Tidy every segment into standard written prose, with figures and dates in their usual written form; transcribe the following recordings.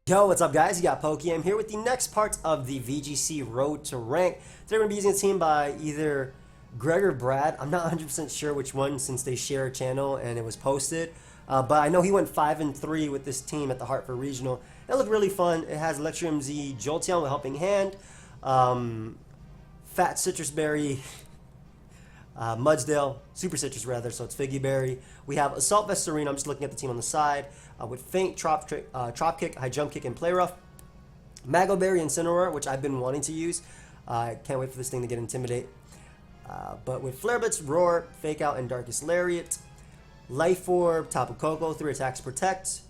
Yo, what's up guys? You got PokeaimMD here with the next part of the VGC Road to Rank. Today we're going to be using a team by either Greg or Brad. I'm not 100% sure which one since they share a channel and it was posted. But I know he went 5-3 with this team at the Hartford Regional. It looked really fun. It has LENDS JOLTEON with Helping Hand, Fat Citrus Berry, Mudsdale, Super Citrus rather, so it's Figgy Berry. We have Assault Vest Serena, I'm just looking at the team on the side, with Feint, Trop Kick, High Jump Kick, and Play Rough. Mago Berry, Incineroar, which I've been wanting to use. I can't wait for this thing to get Intimidate. But with Flare Blitz, Roar, Fake Out, and Darkest Lariat. Life Orb, Tapu Koko, 3 attacks Protect,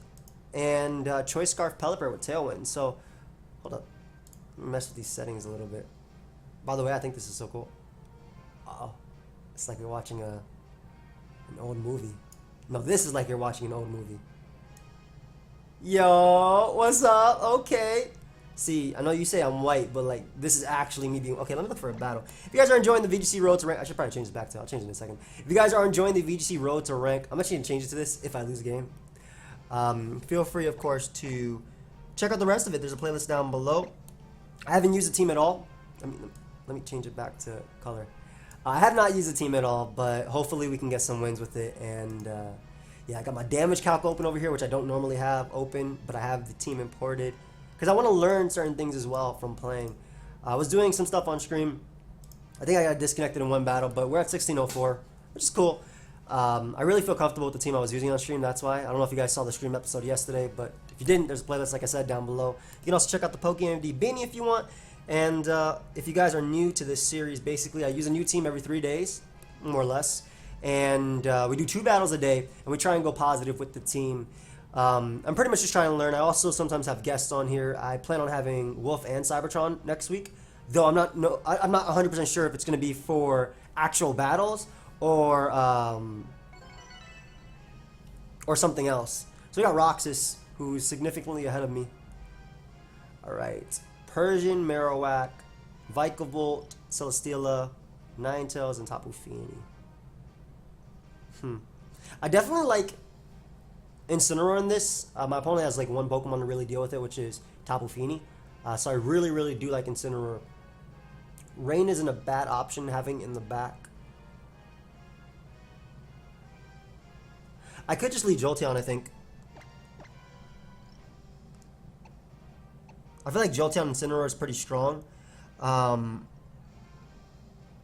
and Choice Scarf Pelipper with Tailwind. So, hold up. Let me mess with these settings a little bit. By the way, I think this is so cool. Uh-oh. It's like you're watching an old movie. No, this is like you're watching an old movie. Yo, what's up? Okay. See, I know you say I'm white, but like this is actually me being okay. Let me look for a battle. If you guys are enjoying the VGC Road to Rank, I should probably change this back to. I'll change it in a second. If you guys are enjoying the VGC Road to Rank, I'm actually gonna change it to this if I lose a game. Feel free, of course, to check out the rest of it. There's a playlist down below. I haven't used the team at all. Let me change it back to color. I have not used the team at all, but hopefully we can get some wins with it. And yeah, I got my damage calc open over here, which I don't normally have open, but I have the team imported because I want to learn certain things as well from playing. I was doing some stuff on stream. I think I got disconnected in one battle, but we're at 1604, which is cool. I really feel comfortable with the team I was using on stream. That's why. I don't know if you guys saw the stream episode yesterday, but if you didn't, there's a playlist, like I said, down below. You can also check out the PokeaimMD beanie if you want. And if you guys are new to this series, basically I use a new team every 3 days, more or less. And we do 2 battles a day, and we try and go positive with the team. I'm pretty much just trying to learn. I also sometimes have guests on here. I plan on having Wolf and Cybertron next week, though I'm not 100% sure if it's going to be for actual battles or something else. So we got Roxas, who's significantly ahead of me. All right. Persian, Marowak, Vikavolt, Celesteela, Ninetales, and Tapu Fini. I definitely like Incineroar in this. My opponent has like one Pokemon to really deal with it, which is Tapu Fini. So I really do like Incineroar. Rain isn't a bad option having in the back. I could just lead Jolteon, I think. I feel like Jolteon and Incineroar is pretty strong.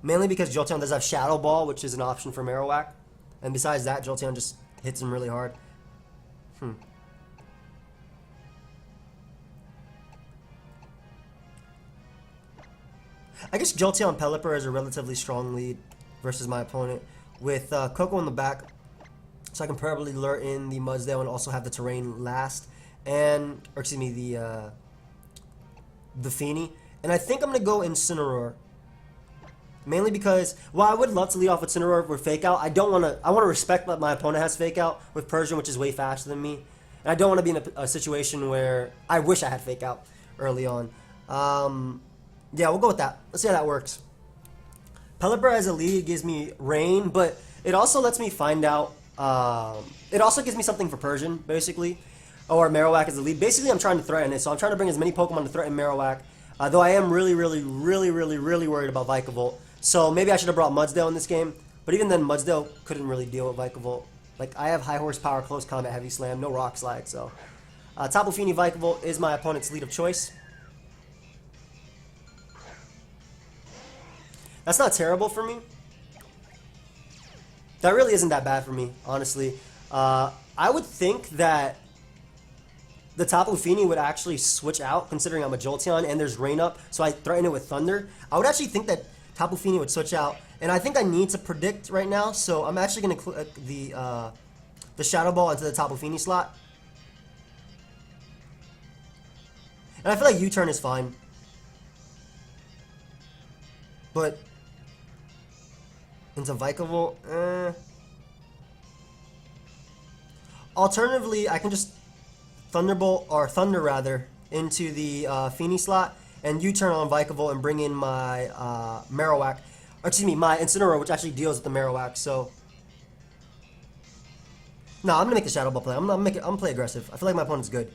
Mainly because Jolteon does have Shadow Ball, which is an option for Marowak. And besides that, Jolteon just hits him really hard. I guess Jolteon Pelipper is a relatively strong lead versus my opponent. With Koko in the back, so I can probably lure in the Mudsdale and also have the terrain last. Or excuse me, the Fini. And I think I'm going to go Incineroar. Mainly because, while I would love to lead off with Incineroar with Fake Out, I want to respect that my opponent has Fake Out with Persian, which is way faster than me. And I don't want to be in a situation where I wish I had Fake Out early on. Yeah, we'll go with that. Let's see how that works. Pelipper as a lead gives me Rain, but it also lets me find out, it also gives me something for Persian, basically. Or Marowak as the lead. Basically, I'm trying to threaten it, so I'm trying to bring as many Pokemon to threaten Marowak. Though I am really worried about Vikavolt. So maybe I should have brought Mudsdale in this game. But even then, Mudsdale couldn't really deal with Vikavolt. Like, I have high horsepower, close combat, heavy slam, no rock slide. So Tapu Fini Vikavolt is my opponent's lead of choice. That's not terrible for me. That really isn't that bad for me, honestly. I would think that the Tapu Fini would actually switch out, considering I'm a Jolteon and there's Rain up, so I threaten it with Thunder. I would actually think that Tapu Fini would switch out, and I think I need to predict right now, so I'm actually going to click the Shadow Ball into the Tapu Fini slot. And I feel like U-turn is fine. But into Vikavolt, Alternatively, I can just Thunderbolt, or Thunder rather, into the Fini slot, and U-turn on Vikavolt and bring in my Marowak, or excuse me, my Incineroar, which actually deals with the Marowak. So No, I'm gonna make the Shadow Ball play. I'm gonna play aggressive. I feel like my opponent's good.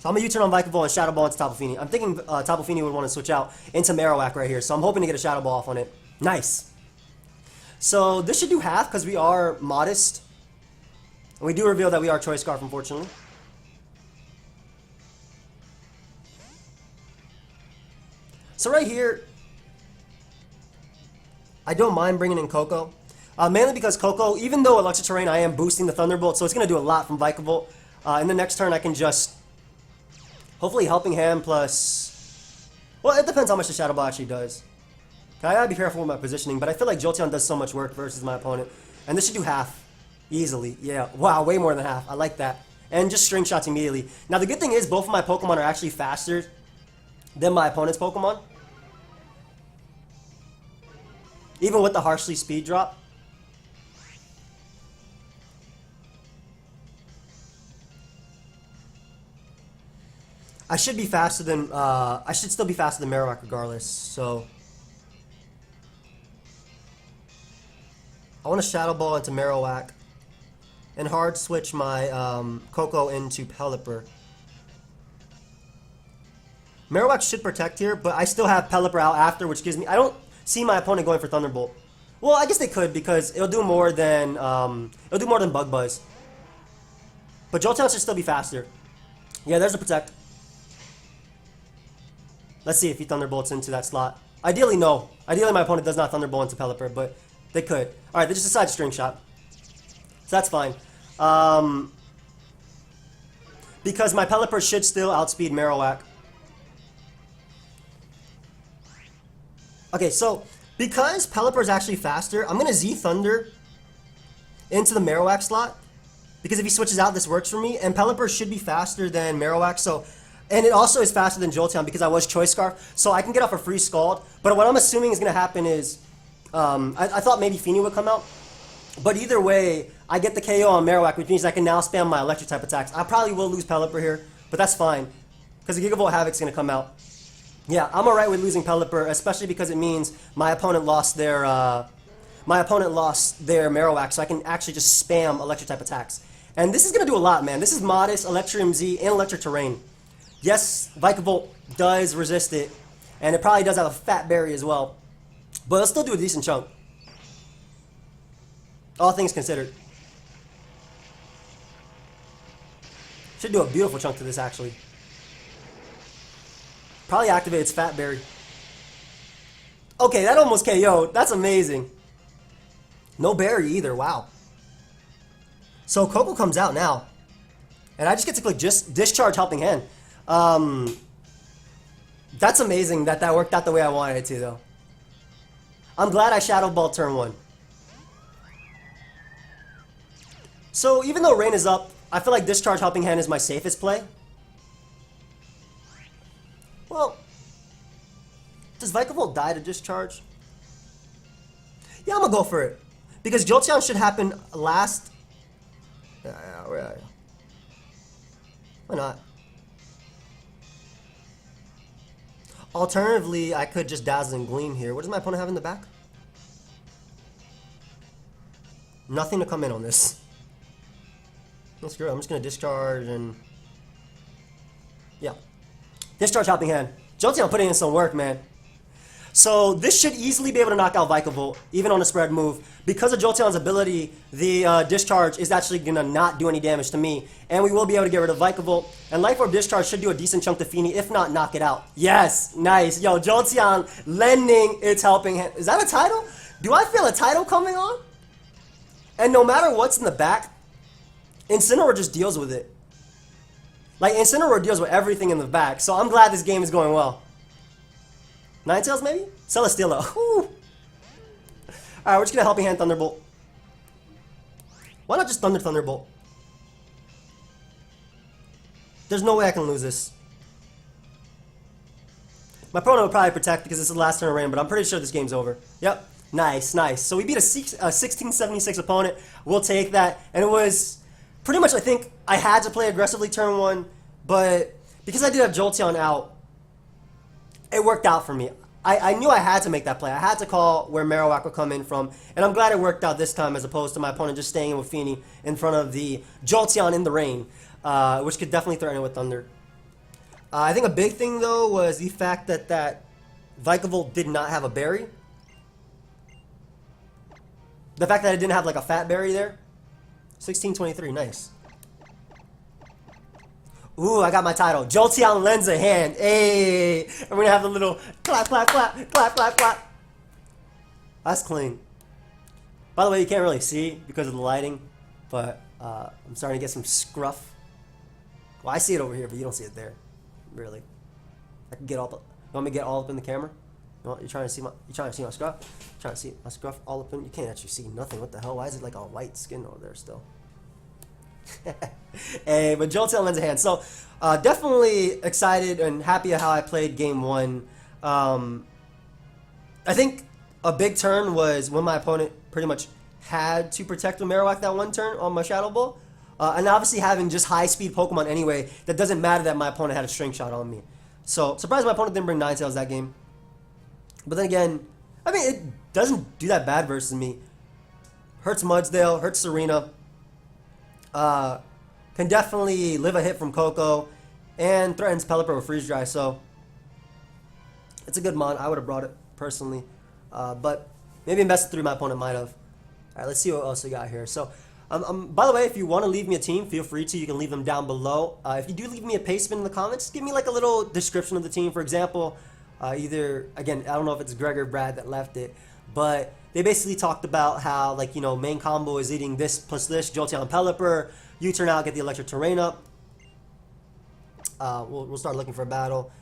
So So I'm going to U-turn on Vikavolt and Shadow Ball into Tapu Fini. I'm thinking Tapu Fini would want to switch out into Marowak right here. So I'm hoping to get a Shadow Ball off on it. Nice. So this should do half because we are modest. And we do reveal that we are Choice Scarf, unfortunately. So right here, I don't mind bringing in Coco. Mainly because Coco, even though Electric Terrain, I am boosting the Thunderbolt, so it's going to do a lot from Vikavolt. In the next turn, I can just... hopefully Helping Hand plus... well, it depends how much the Shadow Ball actually does. I gotta be careful with my positioning, but I feel like Jolteon does so much work versus my opponent. And this should do half. Easily. Yeah. Wow, way more than half. I like that. And just string shots immediately. Now, the good thing is both of my Pokemon are actually faster than my opponent's Pokemon. Even with the harshly speed drop. I should be faster than, I should still be faster than Marowak regardless, so. I want to Shadow Ball into Marowak. And hard switch my Coco into Pelipper. Marowak should protect here, but I still have Pelipper out after, which gives me... I don't see my opponent going for Thunderbolt. Well, I guess they could, because it'll do more than Bug Buzz. But Jolteon should still be faster. Yeah, there's a protect. Let's see if he Thunderbolts into that slot. Ideally, no. Ideally, my opponent does not Thunderbolt into Pelipper, but they could. Alright, they just decided String Shot. So that's fine. Because my Pelipper should still outspeed Marowak. Okay, so because Pelipper is actually faster, I'm going to Z-Thunder into the Marowak slot. Because if he switches out, this works for me. And Pelipper should be faster than Marowak, so... and it also is faster than Jolteon because I was Choice Scarf, so I can get off a free Scald. But what I'm assuming is going to happen is... I thought maybe Fini would come out. But either way, I get the KO on Marowak, which means I can now spam my electric type attacks. I probably will lose Pelipper here, but that's fine. Because the Gigavolt Havoc's going to come out. Yeah, I'm alright with losing Pelipper, especially because it means my opponent lost their Marowak, so I can actually just spam electric type attacks. And this is going to do a lot, man. This is modest, Electrium Z, and Electric Terrain. Yes, Vikavolt does resist it, and it probably does have a fat berry as well. But it'll still do a decent chunk. All things considered. Should do a beautiful chunk to this, actually. Probably activate its Fat Berry. Okay, that almost KO'd. That's amazing. No berry either, wow. So Coco comes out now. And I just get to click just Discharge Helping Hand. That's amazing that that worked out the way I wanted it to, though. I'm glad I Shadow Ball turn 1. So even though Rain is up, I feel like Discharge Helping Hand is my safest play. Well, does Vikavolt die to Discharge? Yeah, I'm gonna go for it. Because Jolteon should happen last. Why not? Alternatively, I could just Dazzling Gleam here. What does my opponent have in the back? Nothing to come in on this. Let's go. I'm just gonna discharge and yeah, Discharge Helping Hand. Jolteon putting in some work, man. So this should easily be able to knock out Vikavolt, even on a spread move. Because of Jolteon's ability, the Discharge is actually going to not do any damage to me. And we will be able to get rid of Vikavolt. And Life Orb Discharge should do a decent chunk to Fini, if not knock it out. Yes, nice. Yo, Jolteon lending its helping hand. Is that a title? Do I feel a title coming on? And no matter what's in the back, Incineroar just deals with it. Like, Incineroar deals with everything in the back. So I'm glad this game is going well. Ninetales, maybe? Celesteela. Alright, we're just gonna Helping Hand Thunderbolt. Why not just Thunder Thunderbolt? There's no way I can lose this. My opponent will probably protect because it's the last turn of Rain, but I'm pretty sure this game's over. Yep. Nice, nice. So we beat a 1676 opponent. We'll take that. And it was pretty much, I think, I had to play aggressively turn 1, but because I did have Jolteon out, it worked out for me. I knew I had to make that play. I had to call where Marowak would come in from, and I'm glad it worked out this time as opposed to my opponent just staying in with Fini in front of the Jolteon in the rain, which could definitely threaten it with Thunder. I think a big thing though was the fact that that Vikavolt did not have a berry. The fact that it didn't have like a fat berry there. 1623, nice. Ooh, I got my title. JOLTEON lends a hand. Hey, and we're gonna have the little clap, clap, clap, clap, clap, clap. That's clean. By the way, you can't really see because of the lighting, but I'm starting to get some scruff. Well, I see it over here, but you don't see it there. Really. I can get all. You want me to get all up in the camera? You want, you're trying to see my. You trying to see my scruff? You're trying to see my scruff all up in. You can't actually see nothing. What the hell? Why is it like all white skin over there still? Hey, but JOLTEON lends a hand. So definitely excited and happy at how I played game one. I think a big turn was when my opponent pretty much had to protect with Marowak that one turn on my Shadow Ball. And obviously having just high-speed Pokemon anyway, that doesn't matter that my opponent had a String Shot on me. So, surprised my opponent didn't bring Ninetales that game. But then again, I mean, it doesn't do that bad versus me. Hurts Mudsdale, hurts Serena. Can definitely live a hit from Coco. And threatens Pelipper with Freeze Dry, so it's a good mon. I would have brought it, personally. But maybe in best of 3 my opponent might have. Alright, let's see what else we got here. So, by the way, if you want to leave me a team, feel free to. You can leave them down below. If you do leave me a paste spin in the comments, give me like a little description of the team. For example, either, again, I don't know if it's Greg or Brad that left it, but they basically talked about how, like, you know, main combo is eating this plus this, JOLTEON Pelipper. You turn out, get the Electric Terrain up. We'll start looking for a battle.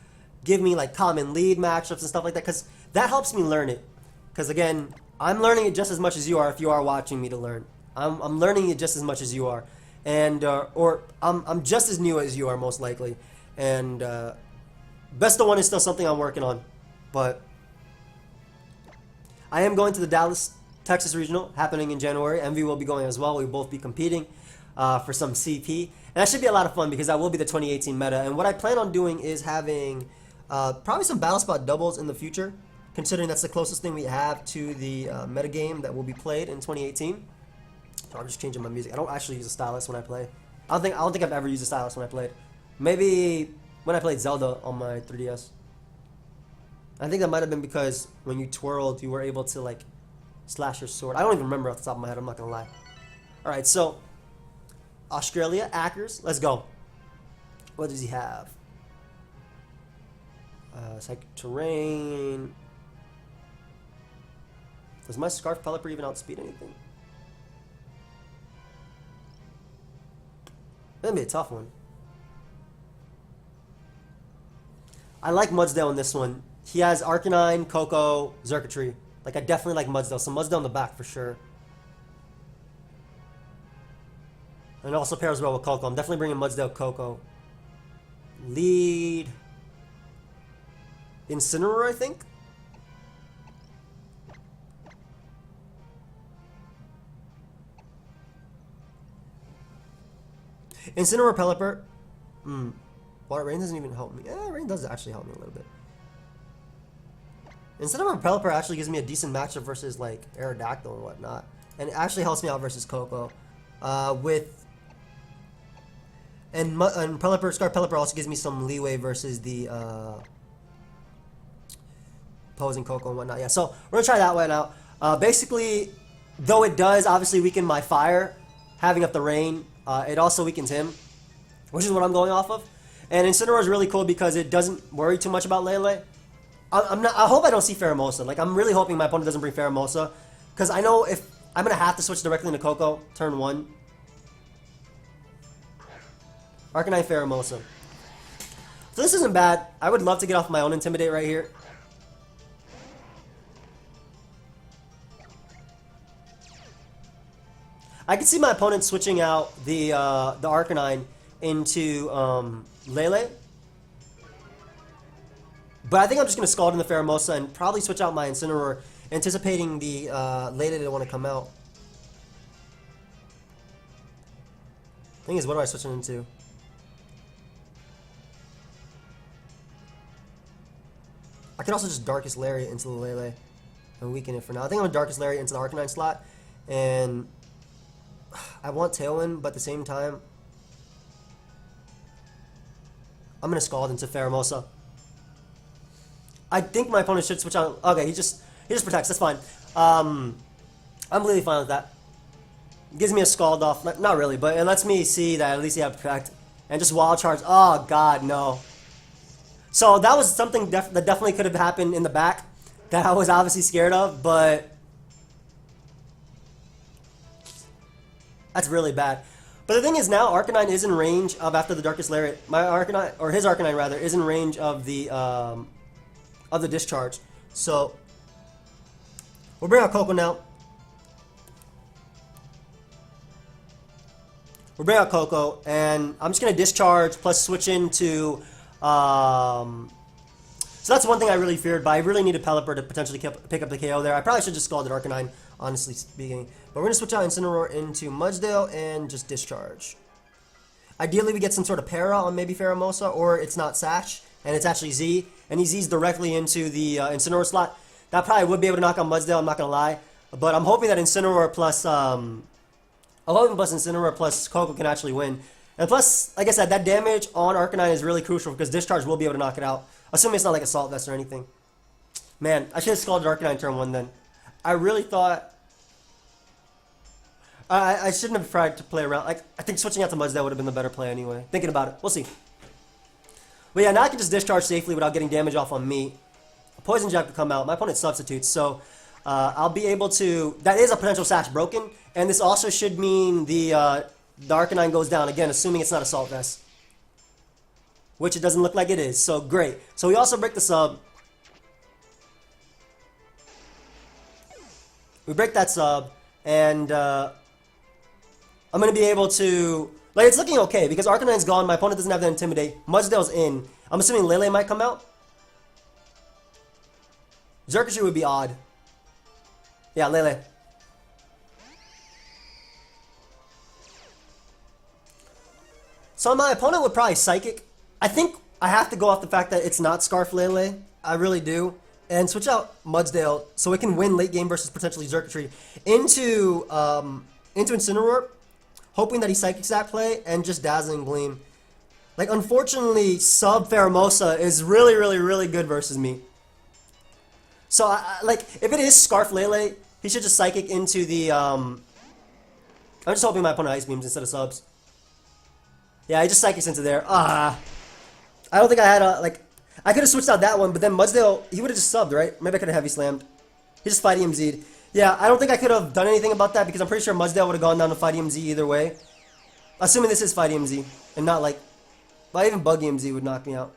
Give me like common lead matchups and stuff like that, because that helps me learn it. Because again, I'm learning it just as much as you are if you are watching me to learn. I'm learning it just as much as you are, and or I'm just as new as you are most likely, and best of 1 is still something I'm working on, but I am going to the Dallas, Texas Regional happening in January. MV will be going as well. We'll both be competing for some CP, and that should be a lot of fun because that will be the 2018 meta. And what I plan on doing is having probably some Battle Spot doubles in the future, considering that's the closest thing we have to the meta game that will be played in 2018. I'm just changing my music. I don't actually use a stylus when I play. I don't think I've ever used a stylus when I played. Maybe when I played Zelda on my 3DS. I think that might have been because when you twirled, you were able to like slash your sword. I don't even remember off the top of my head. I'm not gonna lie. All right, so Australia, Ackers, let's go. What does he have? Psychic Terrain. Does my Scarf Pelipper even outspeed anything? That'd be a tough one. I like Mudsdale in this one. He has Arcanine, Coco, Xurkitree. Like, I definitely like Mudsdale. So Mudsdale in the back for sure. And it also pairs well with Coco. I'm definitely bringing Mudsdale, Coco. Lead. Incineroar, I think? Incineroar, Pelipper. Water Rain doesn't even help me. Rain does actually help me a little bit. Incineroar, Pelipper actually gives me a decent matchup versus like Aerodactyl and whatnot, and it actually helps me out versus Coco. And Pelipper, Scarf Pelipper also gives me some leeway versus the opposing Coco and whatnot. Yeah, so we're gonna try that one out. Basically, though it does obviously weaken my fire, having up the rain. It also weakens him, which is what I'm going off of. And Incineroar is really cool because it doesn't worry too much about Lele. I hope I don't see Pheromosa. Like, I'm really hoping my opponent doesn't bring Pheromosa, because I know if I'm gonna have to switch directly into Coco turn 1. Arcanine, Pheromosa. So this isn't bad. I would love to get off my own Intimidate right here. I can see my opponent switching out the Arcanine into Lele. But I think I'm just going to Scald in the Pheromosa and probably switch out my Incineroar, anticipating the Lele to want to come out. Thing is, what do I switch it into? I could also just Darkest Lariat into the Lele and weaken it for now. I think I'm going to Darkest Lariat into the Arcanine slot, and I want Tailwind, but at the same time, I'm gonna Scald into Pheromosa. I think my opponent should switch out. Okay, he just protects. That's fine. I'm completely fine with that. Gives me a Scald off. Not really, but it lets me see that at least he have Protect. And just Wild Charge. Oh, God, no. So that was something that definitely could have happened in the back that I was obviously scared of, but that's really bad. But the thing is now Arcanine is in range of, after the Darkest Lariat, my Arcanine, or his Arcanine rather, is in range of the Discharge. So we'll bring out Coco now. We'll bring out Coco, and I'm just going to Discharge plus switch into... so that's one thing I really feared, but I really needed Pelipper to potentially pick up the KO there. I probably should just Scalded Arcanine, honestly speaking. But we're going to switch out Incineroar into Mudsdale and just Discharge. Ideally, we get some sort of para on maybe Pheromosa, or it's not Sash, and it's actually Z, and he Z's directly into the Incineroar slot. That probably would be able to knock out Mudsdale, I'm not going to lie. But I'm hoping that Incineroar plus... Incineroar plus Coco can actually win. And plus, like I said, that damage on Arcanine is really crucial because Discharge will be able to knock it out. Assuming it's not like Assault Vest or anything. Man, I should have Scalded Arcanine turn 1 then. I really thought... I shouldn't have tried to play around. Like, I think switching out to Mudsdale would have been the better play anyway. Thinking about it. We'll see. But yeah, now I can just Discharge safely without getting damage off on me. Poison Jab could come out. My opponent substitutes, so... I'll be able to... That is a potential Sash broken. And this also should mean the Arcanine goes down. Again, assuming it's not Assault Vest. Which it doesn't look like it is. So, great. So, we also break the sub. We break that sub. And I'm going to be able to... Like, it's looking okay. Because Arcanine's gone. My opponent doesn't have to Intimidate. Mudsdale's in. I'm assuming Lele might come out. Xerkatry would be odd. Yeah, Lele. So my opponent would probably Psychic. I think I have to go off the fact that it's not Scarf Lele. I really do. And switch out Mudsdale so it can win late game versus potentially Xerkatry into Incineroar, hoping that he Psychics that play and just Dazzling Gleam. Like, unfortunately, sub Pheromosa is really, really, really good versus me. So, like, if it is Scarf Lele, he should just Psychic into the, I'm just hoping my opponent Ice Beams instead of subs. Yeah, he just Psychics into there. I don't think I had a, like, I could have switched out that one, but then Mudsdale, he would have just subbed, right? Maybe I could have Heavy Slammed. He just Fight EMZ'd. Yeah, I don't think I could have done anything about that because I'm pretty sure Mudsdale would have gone down to Fight EMZ either way. Assuming this is Fight EMZ and not like, well, even Bug EMZ would knock me out.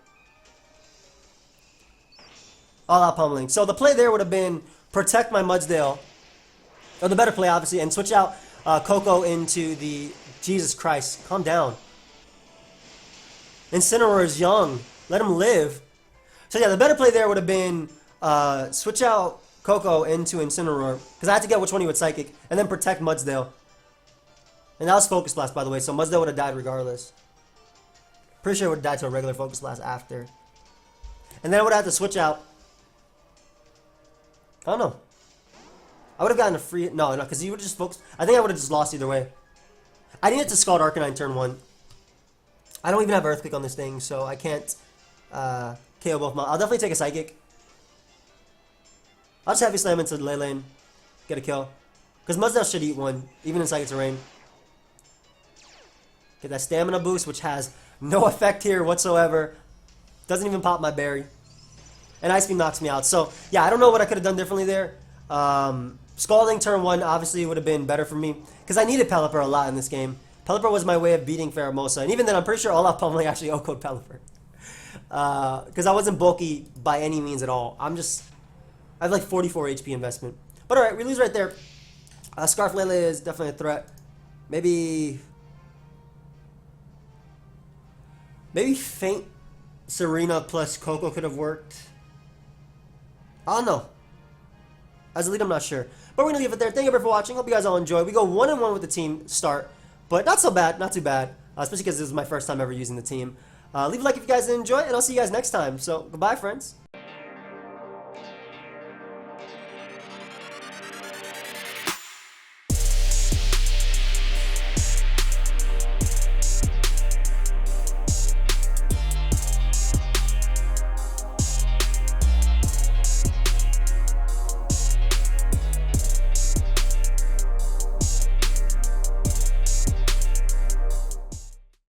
All out pummeling. So the play there would have been protect my Mudsdale, or the better play obviously, and switch out Coco into the... Jesus Christ, calm down. Incineroar is young. Let him live. So yeah, the better play there would have been switch out Coco into Incineroar, because I had to get which one he would Psychic, and then protect Mudsdale. And that was Focus Blast, by the way, so Mudsdale would have died regardless. Pretty sure it would have died to a regular Focus Blast after. And then I would have to switch out... I don't know. I would have gotten a free... No, because he would just focus... I think I would have just lost either way. I needed to Scald Arcanine turn 1. I don't even have Earthquake on this thing, so I can't KO both my... I'll definitely take a Psychic. I'll just Heavy Slam into Lele and get a kill. Because Mudsdale should eat one, even in Psychic Terrain. Get that Stamina boost, which has no effect here whatsoever. Doesn't even pop my berry. And Ice Beam knocks me out. So, yeah, I don't know what I could have done differently there. Scalding turn 1 obviously would have been better for me. Because I needed Pelipper a lot in this game. Pelipper was my way of beating Pheromosa. And even then, I'm pretty sure all-out pummeling actually O-code Pelipper. Because I wasn't bulky by any means at all. I have like 44 HP investment. But alright, we lose right there. Scarf Lele is definitely a threat. Maybe Faint Serena plus Coco could have worked. I don't know. As a lead, I'm not sure. But we're going to leave it there. Thank you everyone for watching. Hope you guys all enjoy. We go 1-1 with the team start. But not so bad. Not too bad. Especially because this is my first time ever using the team. Leave a like if you guys enjoy. And I'll see you guys next time. So, goodbye, friends.